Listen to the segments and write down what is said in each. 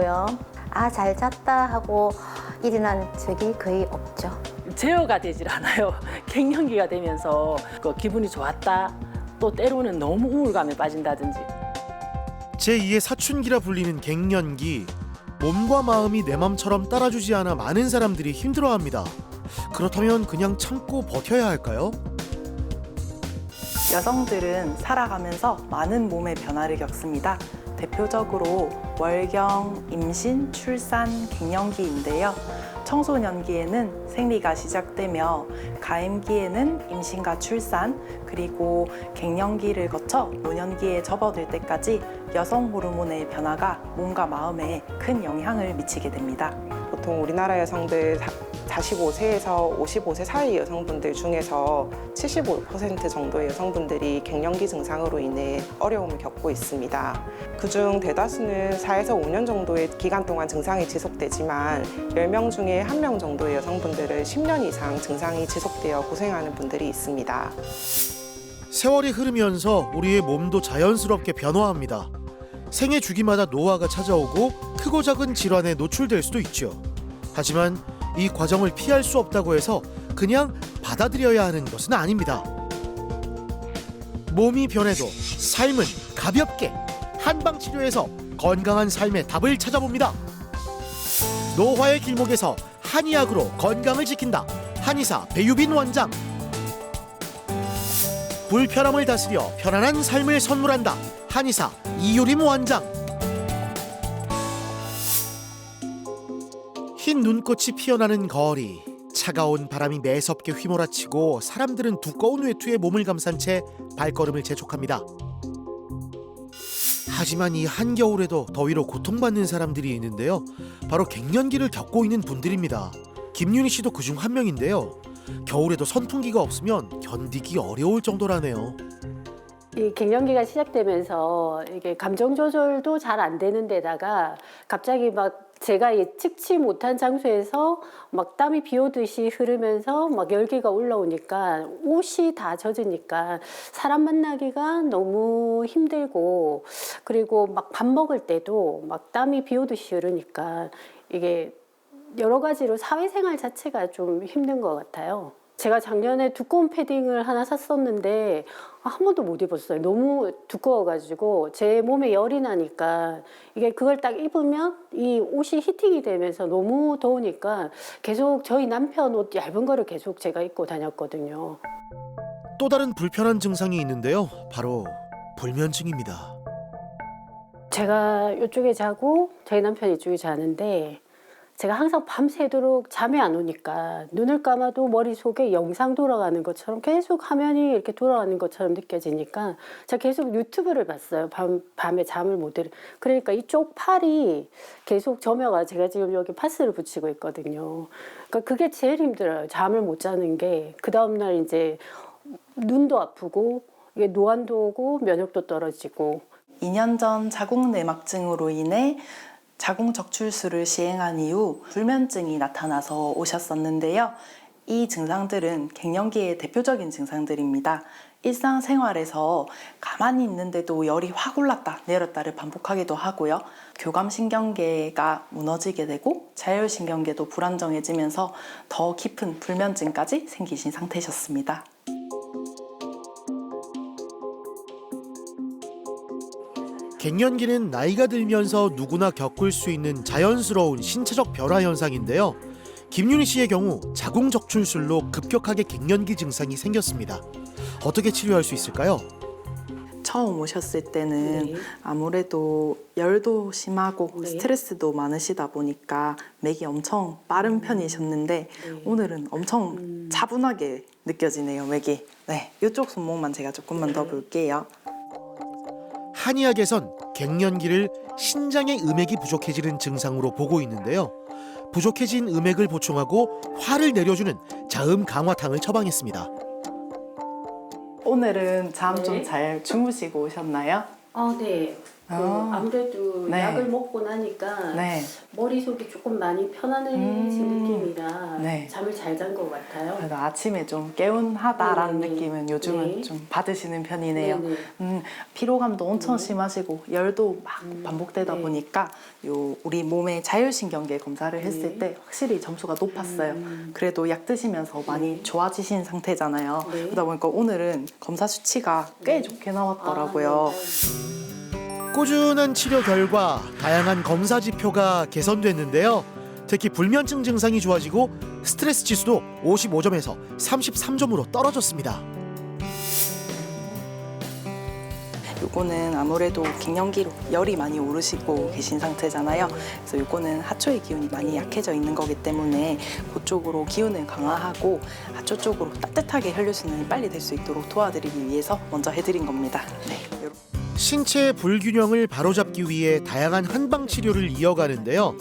있고요. 아, 잘 잤다 하고 일어난 적이 거의 없죠. 제어가 되질 않아요. 갱년기가 되면서 기분이 좋았다. 또 때로는 너무 우울감에 빠진다든지. 제2의 사춘기라 불리는 갱년기. 몸과 마음이 내 맘처럼 따라주지 않아 많은 사람들이 힘들어합니다. 그렇다면 그냥 참고 버텨야 할까요? 여성들은 살아가면서 많은 몸의 변화를 겪습니다. 대표적으로 월경, 임신, 출산, 갱년기인데요. 청소년기에는 생리가 시작되며 가임기에는 임신과 출산, 그리고 갱년기를 거쳐 노년기에 접어들 때까지 여성 호르몬의 변화가 몸과 마음에 큰 영향을 미치게 됩니다. 보통 우리나라 여성들 45세에서 55세 사이 여성분들 중에서 75% 정도의 여성분들이 갱년기 증상으로 인해 어려움을 겪고 있습니다. 그중 대다수는 4에서 5년 정도의 기간 동안 증상이 지속되지만 10명 중에 1명 정도의 여성분들은 10년 이상 증상이 지속되어 고생하는 분들이 있습니다. 세월이 흐르면서 우리의 몸도 자연스럽게 변화합니다. 생애 주기마다 노화가 찾아오고 크고 작은 질환에 노출될 수도 있죠. 하지만 이 과정을 피할 수 없다고 해서 그냥 받아들여야 하는 것은 아닙니다. 몸이 변해도 삶은 가볍게 한방 치료에서 건강한 삶의 답을 찾아봅니다. 노화의 길목에서 한의학으로 건강을 지킨다. 한의사 배유빈 원장. 불편함을 다스려 편안한 삶을 선물한다. 한의사 이유림 원장. 흰 눈꽃이 피어나는 거리. 차가운 바람이 매섭게 휘몰아치고 사람들은 두꺼운 외투에 몸을 감싼 채 발걸음을 재촉합니다. 하지만 이 한겨울에도 더위로 고통받는 사람들이 있는데요. 바로 갱년기를 겪고 있는 분들입니다. 김윤희 씨도 그중 한 명인데요. 겨울에도 선풍기가 없으면 견디기 어려울 정도라네요. 이 갱년기가 시작되면서 이게 감정 조절도 잘 안 되는 데다가 갑자기 막 제가 예측치 못한 장소에서 막 땀이 비 오듯이 흐르면서 막 열기가 올라오니까 옷이 다 젖으니까 사람 만나기가 너무 힘들고, 그리고 막 밥 먹을 때도 막 땀이 비 오듯이 흐르니까 이게 여러 가지로 사회생활 자체가 좀 힘든 것 같아요. 제가 작년에 두꺼운 패딩을 하나 샀었는데 한 번도 못 입었어요. 너무 두꺼워가지고 제 몸에 열이 나니까 이게 그걸 딱 입으면 이 옷이 히팅이 되면서 너무 더우니까 계속 저희 남편 옷 얇은 거를 계속 제가 입고 다녔거든요. 또 다른 불편한 증상이 있는데요. 바로 불면증입니다. 제가 이쪽에 자고 저희 남편이 이쪽에 자는데 제가 항상 밤새도록 잠이 안 오니까 눈을 감아도 머릿속에 영상 돌아가는 것처럼 계속 화면이 이렇게 돌아가는 것처럼 느껴지니까 제가 계속 유튜브를 봤어요. 밤에 잠을 못 들어. 그러니까 이쪽 팔이 계속 점여가 제가 지금 여기 파스를 붙이고 있거든요. 그러니까 그게 제일 힘들어요. 잠을 못 자는 게. 그 다음날 이제 눈도 아프고 이게 노안도 오고 면역도 떨어지고. 2년 전 자궁내막증으로 인해 자궁적출술을 시행한 이후 불면증이 나타나서 오셨었는데요. 이 증상들은 갱년기의 대표적인 증상들입니다. 일상생활에서 가만히 있는데도 열이 확 올랐다 내렸다를 반복하기도 하고요. 교감신경계가 무너지게 되고 자율신경계도 불안정해지면서 더 깊은 불면증까지 생기신 상태셨습니다. 갱년기는 나이가 들면서 누구나 겪을 수 있는 자연스러운 신체적 변화 현상인데요. 김윤희 씨의 경우 자궁적출술로 급격하게 갱년기 증상이 생겼습니다. 어떻게 치료할 수 있을까요? 처음 오셨을 때는 네. 아무래도 열도 심하고 네. 스트레스도 많으시다 보니까 맥이 엄청 빠른 편이셨는데 네. 오늘은 엄청 차분하게 느껴지네요, 맥이. 네, 이쪽 손목만 제가 조금만 더 볼게요. 한의학에선 갱년기를 신장의 음액이 부족해지는 증상으로 보고 있는데요. 부족해진 음액을 보충하고 화를 내려주는 자음 강화탕을 처방했습니다. 오늘은 잠 좀 네. 잘 주무시고 오셨나요? 아, 네. 아무래도 네. 약을 먹고 나니까 네. 머릿속이 조금 많이 편안해진 느낌이라 네. 잠을 잘 잔 것 같아요. 그래도 아침에 좀 개운하다라는 네, 네. 느낌은 요즘은 네. 좀 받으시는 편이네요. 네, 네. 피로감도 엄청 심하시고 열도 막 반복되다 네. 보니까 요 우리 몸의 자율신경계 검사를 했을 네. 때 확실히 점수가 높았어요. 그래도 약 드시면서 많이 좋아지신 상태잖아요. 네. 그러다 보니까 오늘은 검사 수치가 꽤 좋게 나왔더라고요. 아, 네. 꾸준한 치료 결과 다양한 검사 지표가 개선됐는데요. 특히 불면증 증상이 좋아지고 스트레스 지수도 55점에서 33점으로 떨어졌습니다. 요거는 아무래도 갱년기로 열이 많이 오르시고 계신 상태잖아요. 그래서 요거는 하초의 기운이 많이 약해져 있는 거기 때문에 그쪽으로 기운을 강화하고 하초 쪽으로 따뜻하게 혈류순환이 빨리 될 수 있도록 도와드리기 위해서 먼저 해드린 겁니다. 네. 신체의 불균형을 바로잡기 위해 다양한 한방 치료를 이어가는데요.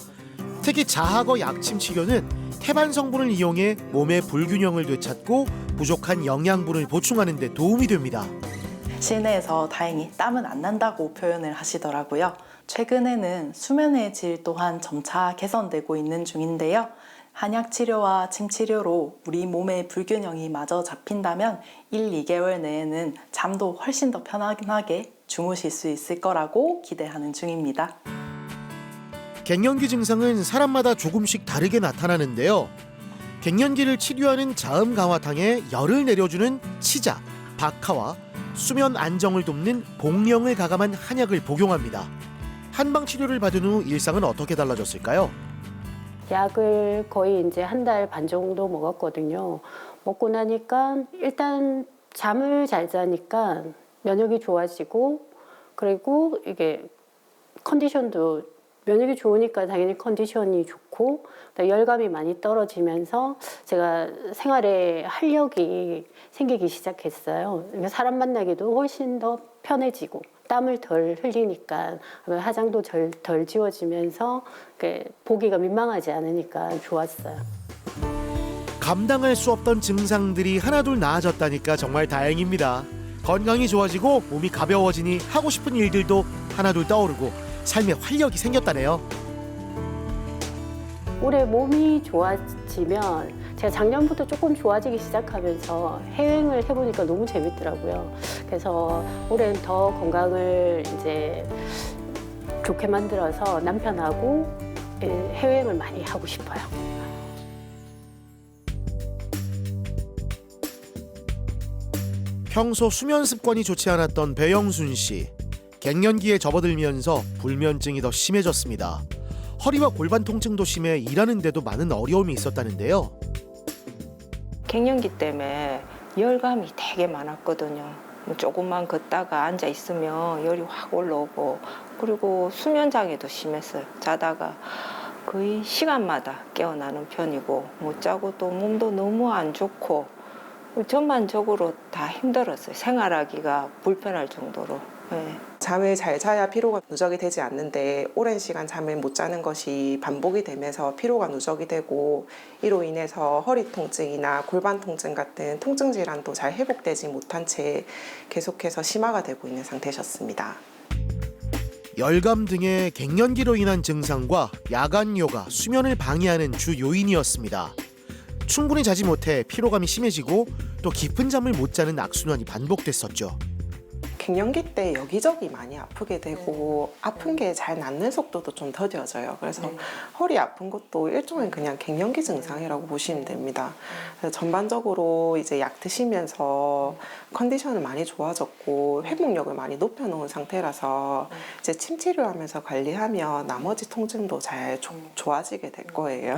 특히 자하거 약침 치료는 태반 성분을 이용해 몸의 불균형을 되찾고 부족한 영양분을 보충하는 데 도움이 됩니다. 실내에서 다행히 땀은 안 난다고 표현을 하시더라고요. 최근에는 수면의 질 또한 점차 개선되고 있는 중인데요. 한약 치료와 침 치료로 우리 몸의 불균형이 마저 잡힌다면 1, 2개월 내에는 잠도 훨씬 더 편안하게 주무실 수 있을 거라고 기대하는 중입니다. 갱년기 증상은 사람마다 조금씩 다르게 나타나는데요. 갱년기를 치료하는 자음 강화탕에 열을 내려주는 치자, 박하와 수면 안정을 돕는 복령을 가감한 한약을 복용합니다. 한방 치료를 받은 후 일상은 어떻게 달라졌을까요? 약을 거의 이제 1달 반 정도 먹었거든요. 먹고 나니까 일단 잠을 잘 자니까 면역이 좋아지고, 그리고 이게 컨디션도 면역이 좋으니까 당연히 컨디션이 좋고, 열감이 많이 떨어지면서 제가 생활에 활력이 생기기 시작했어요. 사람 만나기도 훨씬 더 편해지고 땀을 덜 흘리니까 화장도 덜 지워지면서 보기가 민망하지 않으니까 좋았어요. 감당할 수 없던 증상들이 하나둘 나아졌다니까 정말 다행입니다. 건강이 좋아지고 몸이 가벼워지니 하고 싶은 일들도 하나둘 떠오르고 삶에 활력이 생겼다네요. 올해 몸이 좋아지면 제가 작년부터 조금 좋아지기 시작하면서 해외여행을 해보니까 너무 재밌더라고요. 그래서 올해는 더 건강을 이제 좋게 만들어서 남편하고 해외여행을 많이 하고 싶어요. 평소 수면 습관이 좋지 않았던 배영순 씨. 갱년기에 접어들면서 불면증이 더 심해졌습니다. 허리와 골반 통증도 심해 일하는데도 많은 어려움이 있었다는데요. 갱년기 때문에 열감이 되게 많았거든요. 조금만 걷다가 앉아 있으면 열이 확 올라오고, 그리고 수면 장애도 심했어요. 자다가 거의 시간마다 깨어나는 편이고, 못 자고 또 몸도 너무 안 좋고 전반적으로 다 힘들었어요. 생활하기가 불편할 정도로. 네. 잠을 잘 자야 피로가 누적이 되지 않는데 오랜 시간 잠을 못 자는 것이 반복이 되면서 피로가 누적이 되고, 이로 인해서 허리 통증이나 골반 통증 같은 통증 질환도 잘 회복되지 못한 채 계속해서 심화가 되고 있는 상태셨습니다. 열감 등의 갱년기로 인한 증상과 야간 요가, 수면을 방해하는 주 요인이었습니다. 충분히 자지 못해 피로감이 심해지고 또 깊은 잠을 못 자는 악순환이 반복됐었죠. 갱년기 때 여기저기 많이 아프게 되고 아픈 게 잘 낫는 속도도 좀 더뎌져요. 그래서 허리 아픈 것도 일종의 그냥 갱년기 증상이라고 보시면 됩니다. 그래서 전반적으로 이제 약 드시면서 컨디션은 많이 좋아졌고 회복력을 많이 높여놓은 상태라서 이제 침 치료하면서 관리하면 나머지 통증도 잘 좋아지게 될 거예요.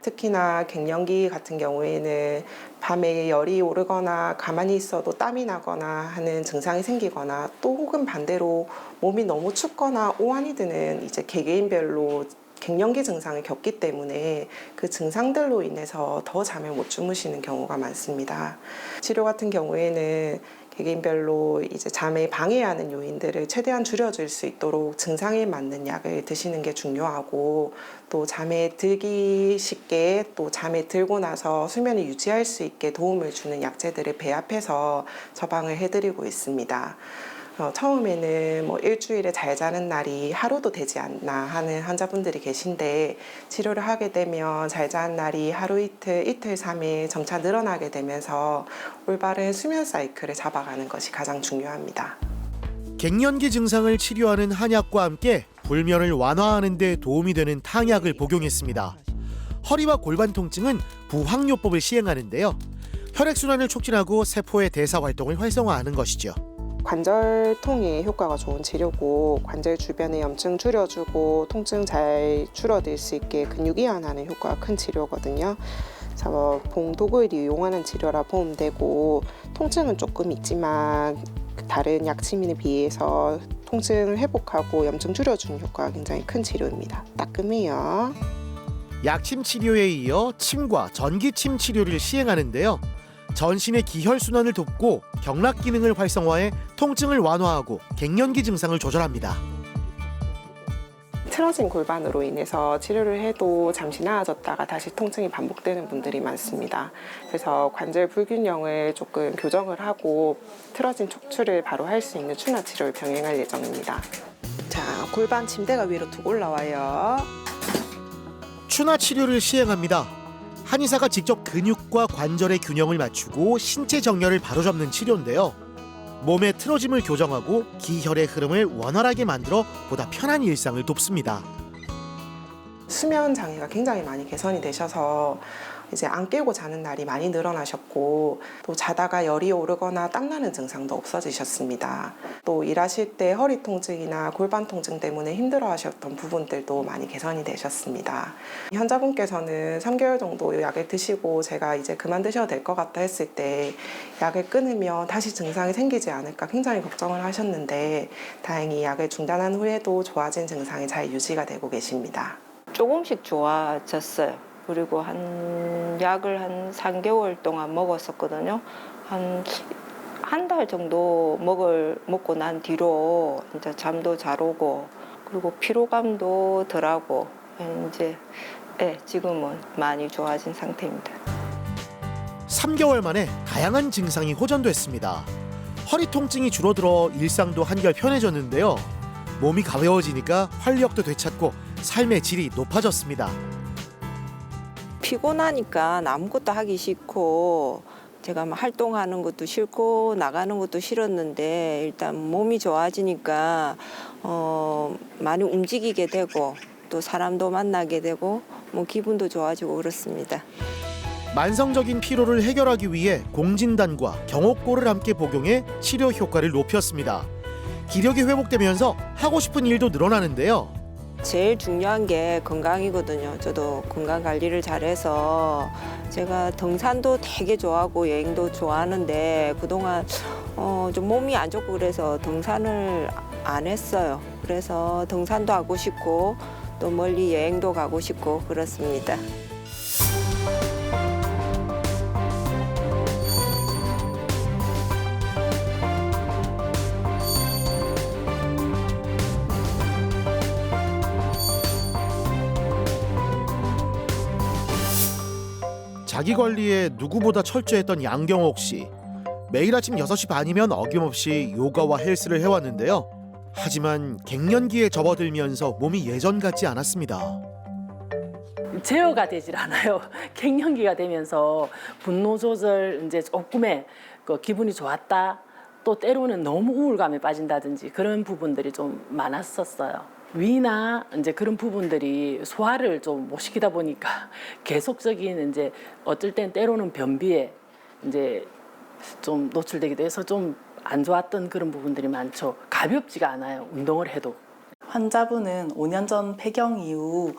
특히나 갱년기 같은 경우에는 밤에 열이 오르거나 가만히 있어도 땀이 나거나 하는 증상이 생기거나, 또 혹은 반대로 몸이 너무 춥거나 오한이 드는 이제 개개인별로 갱년기 증상을 겪기 때문에 그 증상들로 인해서 더 잠을 못 주무시는 경우가 많습니다. 치료 같은 경우에는 개개인별로 이제 잠에 방해하는 요인들을 최대한 줄여줄 수 있도록 증상에 맞는 약을 드시는 게 중요하고, 또 잠에 들기 쉽게 또 잠에 들고 나서 수면을 유지할 수 있게 도움을 주는 약재들을 배합해서 처방을 해드리고 있습니다. 처음에는 뭐 일주일에 잘 자는 날이 하루도 되지 않나 하는 환자분들이 계신데 치료를 하게 되면 잘 자는 날이 하루 이틀, 이틀 3일 점차 늘어나게 되면서 올바른 수면 사이클을 잡아가는 것이 가장 중요합니다. 갱년기 증상을 치료하는 한약과 함께 불면을 완화하는 데 도움이 되는 탕약을 복용했습니다. 허리와 골반 통증은 부항요법을 시행하는데요. 혈액순환을 촉진하고 세포의 대사 활동을 활성화하는 것이죠. 관절통에 효과가 좋은 치료고 관절 주변의 염증 줄여주고 통증 잘 줄어들 수 있게 근육 이완하는 효과가 큰 치료거든요. 그래서 봉독을 이용하는 치료라 보면 되고 통증은 조금 있지만 다른 약침에 비해서 통증을 회복하고 염증 줄여주는 효과가 굉장히 큰 치료입니다. 따끔해요. 약침 치료에 이어 침과 전기침 치료를 시행하는데요. 전신의 기혈순환을 돕고 경락 기능을 활성화해 통증을 완화하고 갱년기 증상을 조절합니다. 틀어진 골반으로 인해서 치료를 해도 잠시 나아졌다가 다시 통증이 반복되는 분들이 많습니다. 그래서 관절 불균형을 조금 교정을 하고 틀어진 척추를 바로 할 수 있는 추나 치료를 병행할 예정입니다. 자, 골반 침대가 위로 툭 올라와요. 추나 치료를 시행합니다. 한의사가 직접 근육과 관절의 균형을 맞추고 신체 정렬을 바로잡는 치료인데요. 몸의 틀어짐을 교정하고 기혈의 흐름을 원활하게 만들어 보다 편한 일상을 돕습니다. 수면 장애가 굉장히 많이 개선이 되셔서 이제 안 깨고 자는 날이 많이 늘어나셨고 또 자다가 열이 오르거나 땀나는 증상도 없어지셨습니다. 또 일하실 때 허리 통증이나 골반 통증 때문에 힘들어하셨던 부분들도 많이 개선이 되셨습니다. 환자분께서는 3개월 정도 약을 드시고 제가 이제 그만 드셔도 될 것 같다 했을 때 약을 끊으면 다시 증상이 생기지 않을까 굉장히 걱정을 하셨는데 다행히 약을 중단한 후에도 좋아진 증상이 잘 유지가 되고 계십니다. 조금씩 좋아졌어요. 그리고 약을 한 3개월 동안 먹었었거든요. 한 달 정도 먹고 난 뒤로 이제 잠도 잘 오고 그리고 피로감도 덜하고 이제 지금은 많이 좋아진 상태입니다. 3개월 만에 다양한 증상이 호전됐습니다. 허리 통증이 줄어들어 일상도 한결 편해졌는데요. 몸이 가벼워지니까 활력도 되찾고 삶의 질이 높아졌습니다. 피곤하니까 아무것도 하기 싫고 제가 막 활동하는 것도 싫고 나가는 것도 싫었는데 일단 몸이 좋아지니까 많이 움직이게 되고 또 사람도 만나게 되고 뭐 기분도 좋아지고 그렇습니다. 만성적인 피로를 해결하기 위해 공진단과 경옥고를 함께 복용해 치료 효과를 높였습니다. 기력이 회복되면서 하고 싶은 일도 늘어나는데요. 제일 중요한 게 건강이거든요. 저도 건강 관리를 잘해서 제가 등산도 되게 좋아하고 여행도 좋아하는데 그동안 좀 몸이 안 좋고 그래서 등산을 안 했어요. 그래서 등산도 하고 싶고 또 멀리 여행도 가고 싶고 그렇습니다. 자기 관리에 누구보다 철저했던 양경옥 씨. 매일 아침 6시 반이면 어김없이 요가와 헬스를 해왔는데요. 하지만 갱년기에 접어들면서 몸이 예전 같지 않았습니다. 제어가 되질 않아요. 갱년기가 되면서 분노 조절 이제 조금의 그 기분이 좋았다. 또 때로는 너무 우울감에 빠진다든지 그런 부분들이 좀 많았었어요. 위나 이제 그런 부분들이 소화를 좀 못 시키다 보니까 계속적인 이제 어쩔 땐 때로는 변비에 이제 좀 노출되기도 해서 좀 안 좋았던 그런 부분들이 많죠. 가볍지가 않아요. 운동을 해도. 환자분은 5년 전 폐경 이후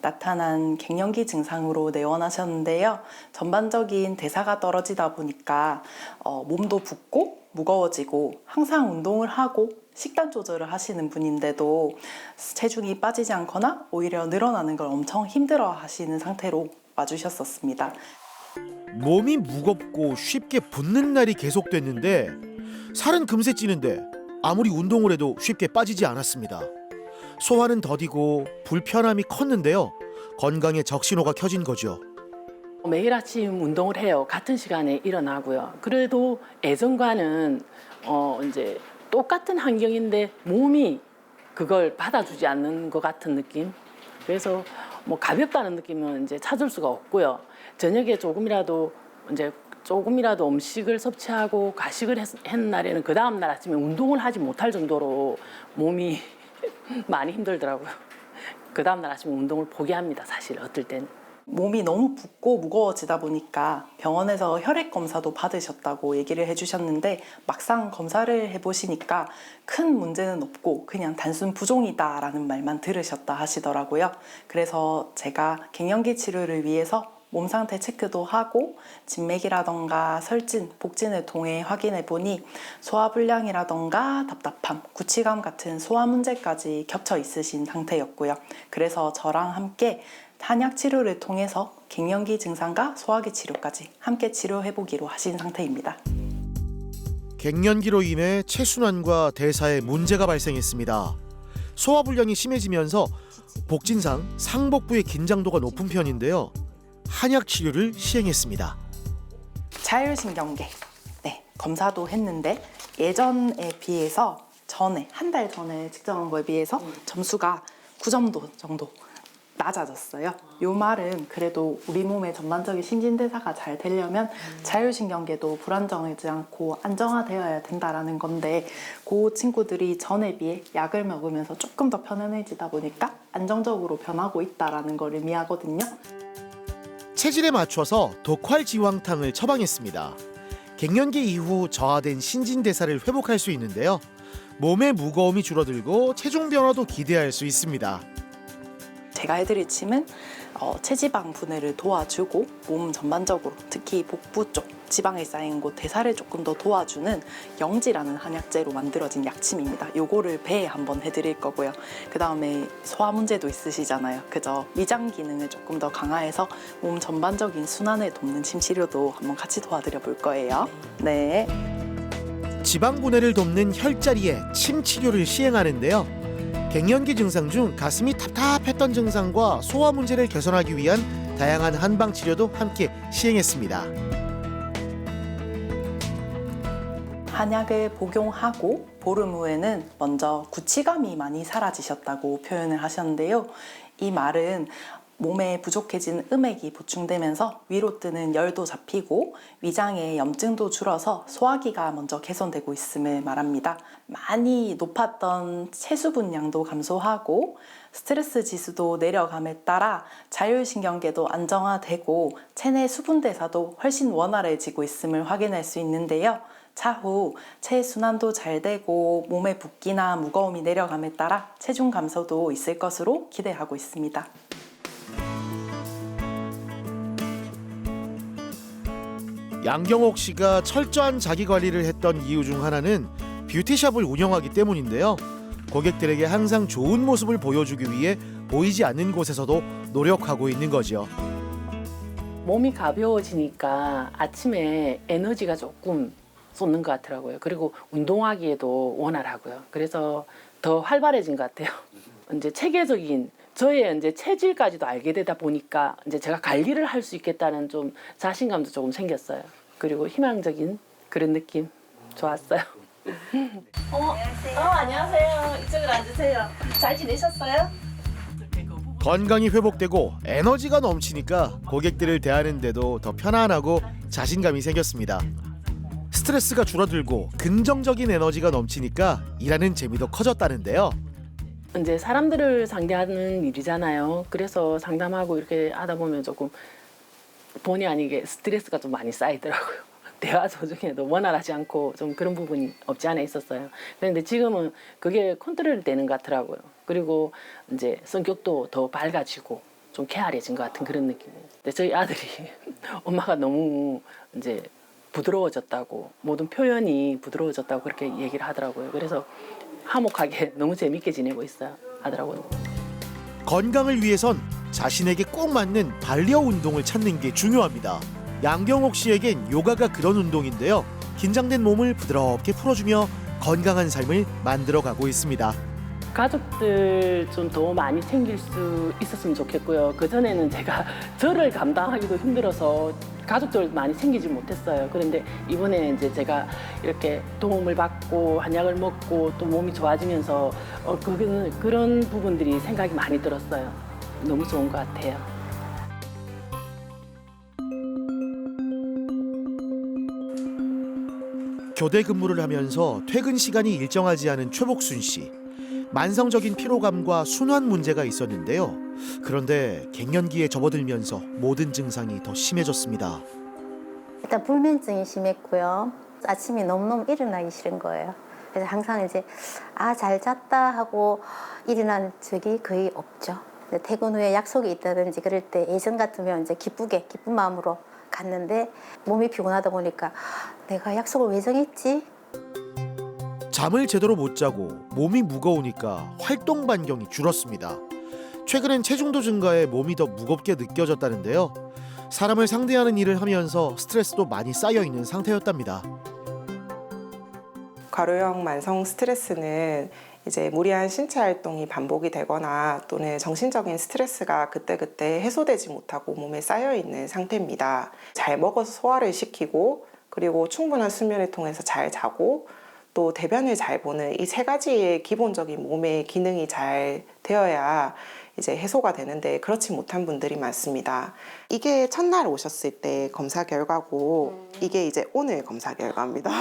나타난 갱년기 증상으로 내원하셨는데요. 전반적인 대사가 떨어지다 보니까 몸도 붓고 무거워지고 항상 운동을 하고 식단 조절을 하시는 분인데도 체중이 빠지지 않거나 오히려 늘어나는 걸 엄청 힘들어 하시는 상태로 와주셨었습니다. 몸이 무겁고 쉽게 붓는 날이 계속됐는데 살은 금세 찌는데 아무리 운동을 해도 쉽게 빠지지 않았습니다. 소화는 더디고 불편함이 컸는데요. 건강에 적신호가 켜진 거죠. 매일 아침 운동을 해요. 같은 시간에 일어나고요. 그래도 예전과는 이제 똑같은 환경인데 몸이 그걸 받아주지 않는 것 같은 느낌. 그래서 뭐 가볍다는 느낌은 이제 찾을 수가 없고요. 저녁에 조금이라도 음식을 섭취하고 가식을 했는 날에는 그 다음 날 아침에 운동을 하지 못할 정도로 몸이 많이 힘들더라고요. 그 다음 날 아침에 운동을 포기합니다. 사실 어떨 때는. 몸이 너무 붓고 무거워지다 보니까 병원에서 혈액 검사도 받으셨다고 얘기를 해주셨는데 막상 검사를 해보시니까 큰 문제는 없고 그냥 단순 부종이다라는 말만 들으셨다 하시더라고요. 그래서 제가 갱년기 치료를 위해서 몸 상태 체크도 하고 진맥이라던가 설진, 복진을 통해 확인해 보니 소화불량이라던가 답답함, 구취감 같은 소화 문제까지 겹쳐 있으신 상태였고요. 그래서 저랑 함께 한약 치료를 통해서 갱년기 증상과 소화기 치료까지 함께 치료해보기로 하신 상태입니다. 갱년기로 인해 체순환과 대사에 문제가 발생했습니다. 소화불량이 심해지면서 복진상 상복부의 긴장도가 높은 편인데요. 한약 치료를 시행했습니다. 자율신경계 검사도 했는데 예전에 비해서 한 달 전에 측정한 거에 비해서 점수가 9점도 정도 낮아졌어요. 요 말은 그래도 우리 몸의 전반적인 신진대사가 잘 되려면 자율신경계도 불안정하지 않고 안정화되어야 된다라는 건데 그 친구들이 전에 비해 약을 먹으면서 조금 더 편안해지다 보니까 안정적으로 변하고 있다라는 걸 의미하거든요. 체질에 맞춰서 독활지황탕을 처방했습니다. 갱년기 이후 저하된 신진대사를 회복할 수 있는데요. 몸의 무거움이 줄어들고 체중 변화도 기대할 수 있습니다. 제가 해드릴 침은 체지방 분해를 도와주고 몸 전반적으로 특히 복부 쪽 지방에 쌓인 곳 대사를 조금 더 도와주는 영지라는 한약재로 만들어진 약침입니다. 요거를 배에 한번 해드릴 거고요. 그 다음에 소화 문제도 있으시잖아요. 그죠? 위장 기능을 조금 더 강화해서 몸 전반적인 순환을 돕는 침 치료도 한번 같이 도와드려 볼 거예요. 네. 지방 분해를 돕는 혈자리에 침 치료를 시행하는데요. 갱년기 증상 중 가슴이 답답했던 증상과 소화 문제를 개선하기 위한 다양한 한방 치료도 함께 시행했습니다. 한약을 복용하고 보름 후에는 먼저 구취감이 많이 사라지셨다고 표현을 하셨는데요. 이 말은 몸에 부족해진 음액이 보충되면서 위로 뜨는 열도 잡히고 위장의 염증도 줄어서 소화기가 먼저 개선되고 있음을 말합니다. 많이 높았던 체수분량도 감소하고 스트레스 지수도 내려감에 따라 자율신경계도 안정화되고 체내 수분대사도 훨씬 원활해지고 있음을 확인할 수 있는데요. 차후 체순환도 잘 되고 몸의 붓기나 무거움이 내려감에 따라 체중 감소도 있을 것으로 기대하고 있습니다. 양경옥 씨가 철저한 자기관리를 했던 이유 중 하나는 뷰티샵을 운영하기 때문인데요. 고객들에게 항상 좋은 모습을 보여주기 위해 보이지 않는 곳에서도 노력하고 있는 거죠. 몸이 가벼워지니까 아침에 에너지가 조금 쏟는 것 같더라고요. 그리고 운동하기에도 원활하고요. 그래서 더 활발해진 것 같아요. 이제 체계적인 저의 이제 체질까지도 알게 되다 보니까 이제 제가 관리를 할 수 있겠다는 좀 자신감도 조금 생겼어요. 그리고 희망적인 그런 느낌 좋았어요. 안녕하세요. 이쪽으로 앉으세요. 잘 지내셨어요? 건강이 회복되고 에너지가 넘치니까 고객들을 대하는데도 더 편안하고 자신감이 생겼습니다. 스트레스가 줄어들고 긍정적인 에너지가 넘치니까 일하는 재미도 커졌다는데요. 이제 사람들을 상대하는 일이잖아요. 그래서 상담하고 이렇게 하다 보면 조금 본의 아니게 스트레스가 좀 많이 쌓이더라고요. 대화 도중에도 원활하지 않고 좀 그런 부분이 없지 않아 있었어요. 그런데 지금은 그게 컨트롤 되는 것 같더라고요. 그리고 이제 성격도 더 밝아지고 좀 쾌활해진 것 같은 그런 느낌이에요. 근데 저희 아들이 엄마가 너무 이제 부드러워졌다고, 모든 표현이 부드러워졌다고 그렇게 얘기를 하더라고요. 그래서 화목하게 너무 재밌게 지내고 있어요, 아들하고는. 건강을 위해선 자신에게 꼭 맞는 반려 운동을 찾는 게 중요합니다. 양경옥 씨에겐 요가가 그런 운동인데요. 긴장된 몸을 부드럽게 풀어주며 건강한 삶을 만들어가고 있습니다. 가족들 좀 더 많이 챙길 수 있었으면 좋겠고요. 그전에는 제가 저를 감당하기도 힘들어서 가족들 많이 챙기지 못했어요. 그런데 이번에 이제 제가 이렇게 도움을 받고 한약을 먹고 또 몸이 좋아지면서 그런 부분들이 생각이 많이 들었어요. 너무 좋은 것 같아요. 교대 근무를 하면서 퇴근 시간이 일정하지 않은 최복순 씨. 만성적인 피로감과 순환 문제가 있었는데요. 그런데 갱년기에 접어들면서 모든 증상이 더 심해졌습니다. 일단 불면증이 심했고요. 아침에 너무너무 일어나기 싫은 거예요. 그래서 항상 이제 잘 잤다 하고 일어난 적이 거의 없죠. 퇴근 후에 약속이 있다든지 그럴 때 예전 같으면 이제 기쁜 마음으로 갔는데 몸이 피곤하다 보니까 내가 약속을 왜 정했지? 잠을 제대로 못 자고 몸이 무거우니까 활동 반경이 줄었습니다. 최근엔 체중도 증가해 몸이 더 무겁게 느껴졌다는데요. 사람을 상대하는 일을 하면서 스트레스도 많이 쌓여 있는 상태였답니다. 과로형 만성 스트레스는 이제 무리한 신체 활동이 반복이 되거나 또는 정신적인 스트레스가 그때그때 해소되지 못하고 몸에 쌓여 있는 상태입니다. 잘 먹어서 소화를 시키고 그리고 충분한 수면을 통해서 잘 자고 또 대변을 잘 보는 이 세 가지의 기본적인 몸의 기능이 잘 되어야 이제 해소가 되는데 그렇지 못한 분들이 많습니다. 이게 첫날 오셨을 때 검사 결과고 이게 이제 오늘 검사 결과입니다.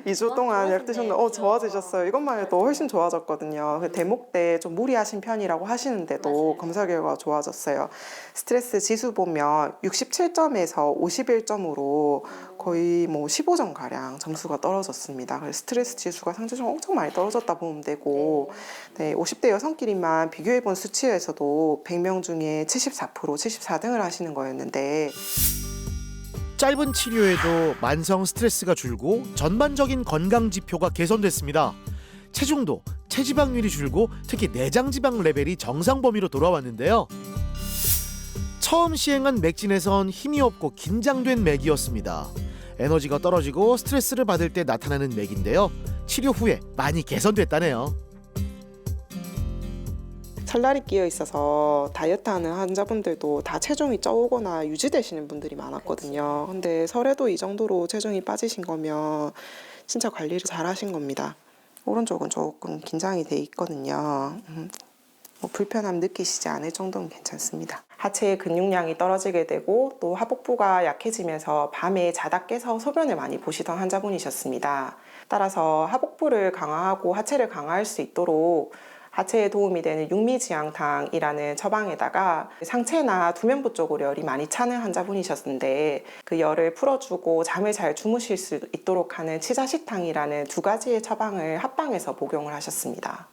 2주 동안 약 드셨는데 좋아지셨어요. 이것만 해도 훨씬 좋아졌거든요. 그 대목 때 좀 무리하신 편이라고 하시는데도 검사 결과가 좋아졌어요. 스트레스 지수 보면 67점에서 51점으로 거의 뭐 15점 가량 점수가 떨어졌습니다. 그래서 스트레스 지수가 상대적으로 엄청 많이 떨어졌다 보면 되고, 네, 50대 여성끼리만 비교해본 수치에서도 100명 중에 74%, 74등을 하시는 거였는데 짧은 치료에도 만성 스트레스가 줄고 전반적인 건강 지표가 개선됐습니다. 체중도 체지방률이 줄고 특히 내장 지방 레벨이 정상 범위로 돌아왔는데요. 처음 시행한 맥진에선 힘이 없고 긴장된 맥이었습니다. 에너지가 떨어지고 스트레스를 받을 때 나타나는 맥인데요. 치료 후에 많이 개선됐다네요. 살날이 끼어 있어서 다이어트하는 환자분들도 다 체중이 쪄오거나 유지되시는 분들이 많았거든요. 근데 설에도 이 정도로 체중이 빠지신 거면 진짜 관리를 잘 하신 겁니다. 오른쪽은 조금 긴장이 돼 있거든요. 뭐 불편함 느끼시지 않을 정도는 괜찮습니다. 하체의 근육량이 떨어지게 되고 또 하복부가 약해지면서 밤에 자다 깨서 소변을 많이 보시던 환자분이셨습니다. 따라서 하복부를 강화하고 하체를 강화할 수 있도록 하체에 도움이 되는 육미지향탕이라는 처방에다가 상체나 두면부 쪽으로 열이 많이 차는 환자분이셨는데 그 열을 풀어주고 잠을 잘 주무실 수 있도록 하는 치자식탕이라는 두 가지의 처방을 합방해서 복용을 하셨습니다.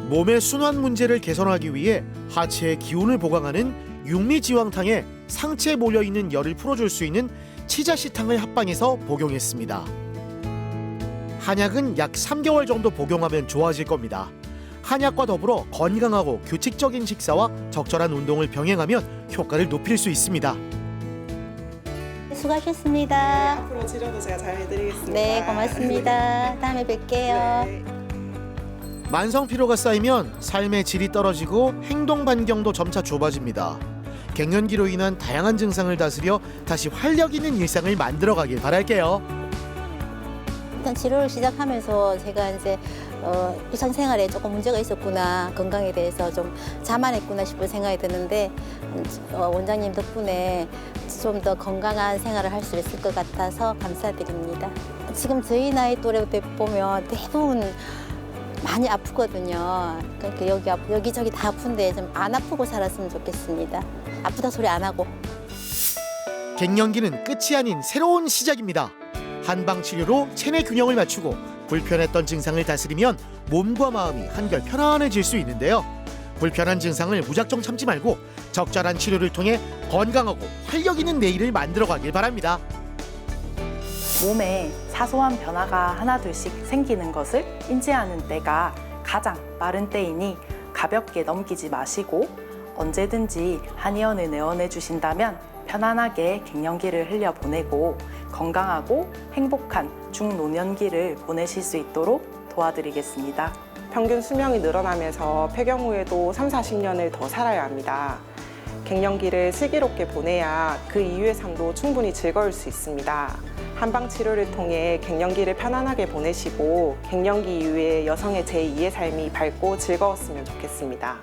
몸의 순환 문제를 개선하기 위해 하체의 기운을 보강하는 육미지왕탕에 상체에 몰려있는 열을 풀어줄 수 있는 치자시탕을 합방해서 복용했습니다. 한약은 약 3개월 정도 복용하면 좋아질 겁니다. 한약과 더불어 건강하고 규칙적인 식사와 적절한 운동을 병행하면 효과를 높일 수 있습니다. 수고하셨습니다. 앞으로 치료도 제가 잘 해드리겠습니다. 네, 고맙습니다. 다음에 뵐게요. 네. 만성 피로가 쌓이면 삶의 질이 떨어지고 행동 반경도 점차 좁아집니다. 갱년기로 인한 다양한 증상을 다스려 다시 활력 있는 일상을 만들어가길 바랄게요. 일단 치료를 시작하면서 제가 이제 일상생활에 조금 문제가 있었구나, 건강에 대해서 좀 자만했구나 싶은 생각이 드는데 원장님 덕분에 좀 더 건강한 생활을 할 수 있을 것 같아서 감사드립니다. 지금 저희 나이 또래 보면 대부분 많이 아프거든요. 그러니까 여기저기 다 아픈데 좀 안 아프고 살았으면 좋겠습니다. 아프다 소리 안 하고. 갱년기는 끝이 아닌 새로운 시작입니다. 한방 치료로 체내 균형을 맞추고 불편했던 증상을 다스리면 몸과 마음이 한결 편안해질 수 있는데요. 불편한 증상을 무작정 참지 말고 적절한 치료를 통해 건강하고 활력 있는 내일을 만들어가길 바랍니다. 몸에 사소한 변화가 하나둘씩 생기는 것을 인지하는 때가 가장 빠른 때이니 가볍게 넘기지 마시고 언제든지 한의원을 내원해 주신다면 편안하게 갱년기를 흘려보내고 건강하고 행복한 중노년기를 보내실 수 있도록 도와드리겠습니다. 평균 수명이 늘어나면서 폐경 후에도 3, 40년을 더 살아야 합니다. 갱년기를 슬기롭게 보내야 그 이후의 삶도 충분히 즐거울 수 있습니다. 한방 치료를 통해 갱년기를 편안하게 보내시고 갱년기 이후에 여성의 제2의 삶이 밝고 즐거웠으면 좋겠습니다.